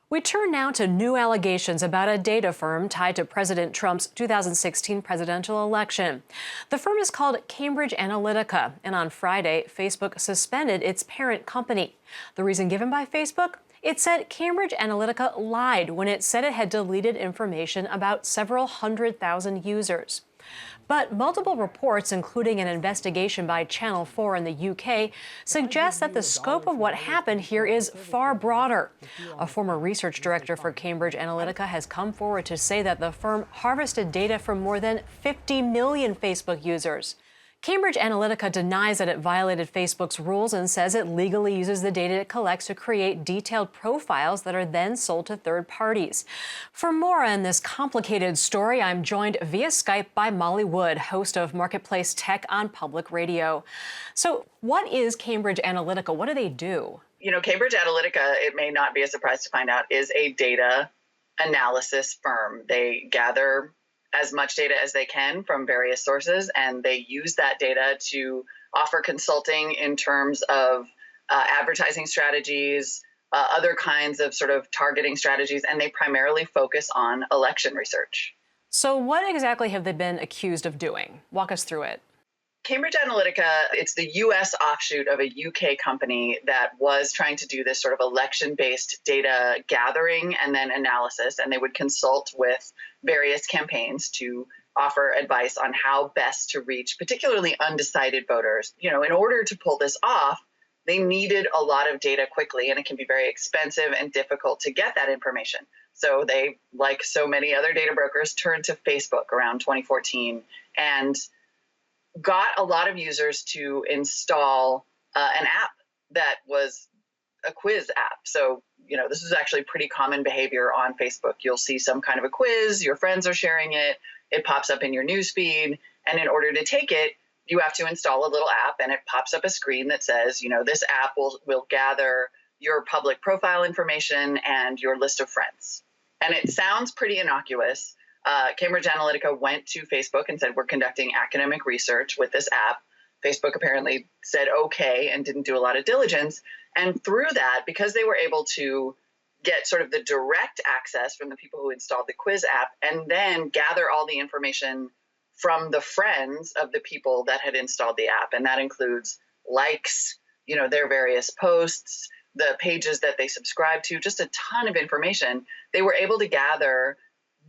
We turn now to new allegations about a data firm tied to President Trump's 2016 presidential election. The firm is called Cambridge Analytica, and on Friday, Facebook suspended its parent company. The reason given by Facebook? It said Cambridge Analytica lied when it said it had deleted information about several 100,000 users. But multiple reports, including an investigation by Channel 4 in the UK, suggest that the scope of what happened here is far broader. A former research director for Cambridge Analytica has come forward to say that the firm harvested data from more than 50 million Facebook users. Cambridge Analytica denies that it violated Facebook's rules and says it legally uses the data it collects to create detailed profiles that are then sold to third parties. For more on this complicated story, I'm joined via Skype by Molly Wood, host of Marketplace Tech on Public Radio. So what is Cambridge Analytica? What do they do? Cambridge Analytica, it may not be a surprise to find out, is a data analysis firm. They gather as much data as they can from various sources, and they use that data to offer consulting in terms of advertising strategies, other kinds of sort of targeting strategies, and they primarily focus on election research. So what exactly have they been accused of doing? Walk us through it. Cambridge Analytica, it's the US offshoot of a UK company that was trying to do this sort of election-based data gathering and then analysis, and they would consult with various campaigns to offer advice on how best to reach particularly undecided voters. In order to pull this off, they needed a lot of data quickly, and it can be very expensive and difficult to get that information. So they, like so many other data brokers, turned to Facebook around 2014 and got a lot of users to install an app that was a quiz app. So, this is actually pretty common behavior on Facebook. You'll see some kind of a quiz, your friends are sharing it, it pops up in your newsfeed, and in order to take it, you have to install a little app, and it pops up a screen that says, this app will gather your public profile information and your list of friends. And it sounds pretty innocuous. Cambridge Analytica went to Facebook and said, we're conducting academic research with this app. Facebook apparently said okay and didn't do a lot of diligence. And through that, because they were able to get sort of the direct access from the people who installed the quiz app and then gather all the information from the friends of the people that had installed the app. And that includes likes, their various posts, the pages that they subscribe to, just a ton of information. They were able to gather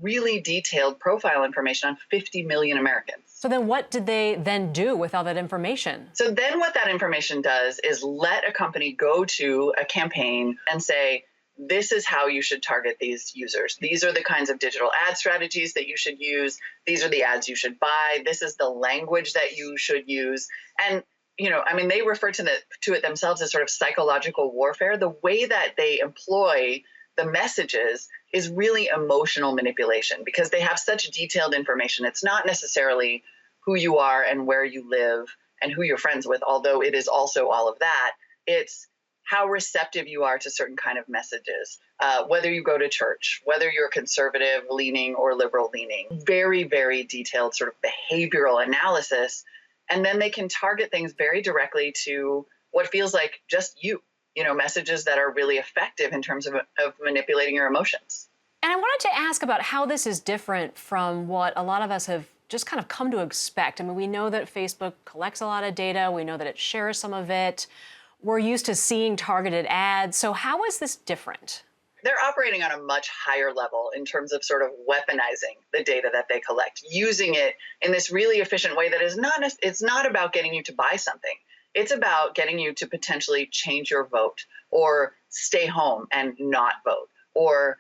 really detailed profile information on 50 million Americans. So then what did they then do with all that information? So then what that information does is let a company go to a campaign and say, this is how you should target these users. These are the kinds of digital ad strategies that you should use. These are the ads you should buy. This is the language that you should use. And, they refer to it themselves as sort of psychological warfare. The way that they employ the messages is really emotional manipulation because they have such detailed information. It's not necessarily who you are and where you live and who you're friends with, although it is also all of that. It's how receptive you are to certain kind of messages, whether you go to church, whether you're conservative leaning or liberal leaning. Very, very detailed sort of behavioral analysis. And then they can target things very directly to what feels like just you. Messages that are really effective in terms of manipulating your emotions. And I wanted to ask about how this is different from what a lot of us have just kind of come to expect. We know that Facebook collects a lot of data. We know that it shares some of it. We're used to seeing targeted ads. So how is this different? They're operating on a much higher level in terms of sort of weaponizing the data that they collect, using it in this really efficient way that it's not about getting you to buy something. It's about getting you to potentially change your vote or stay home and not vote or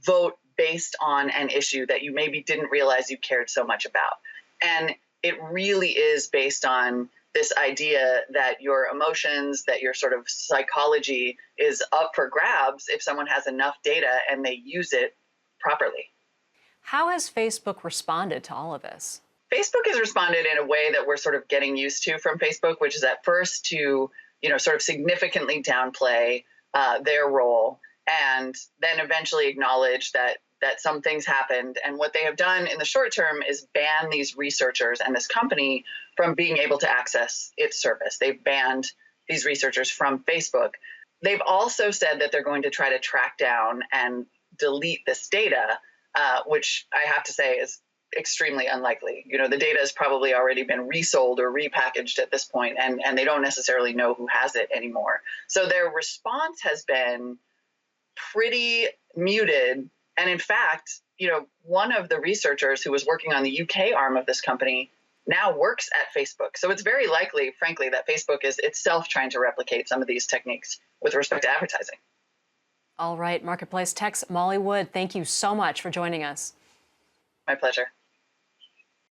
vote based on an issue that you maybe didn't realize you cared so much about. And it really is based on this idea that your emotions, that your sort of psychology is up for grabs if someone has enough data and they use it properly. How has Facebook responded to all of this? Facebook has responded in a way that we're sort of getting used to from Facebook, which is at first to, sort of significantly downplay their role and then eventually acknowledge that some things happened. And what they have done in the short term is ban these researchers and this company from being able to access its service. They've banned these researchers from Facebook. They've also said that they're going to try to track down and delete this data, which I have to say is extremely unlikely. The data has probably already been resold or repackaged at this point, and they don't necessarily know who has it anymore. So their response has been pretty muted. And in fact, one of the researchers who was working on the UK arm of this company now works at Facebook. So it's very likely, frankly, that Facebook is itself trying to replicate some of these techniques with respect to advertising. All right, Marketplace Tech's Molly Wood, thank you so much for joining us. My pleasure.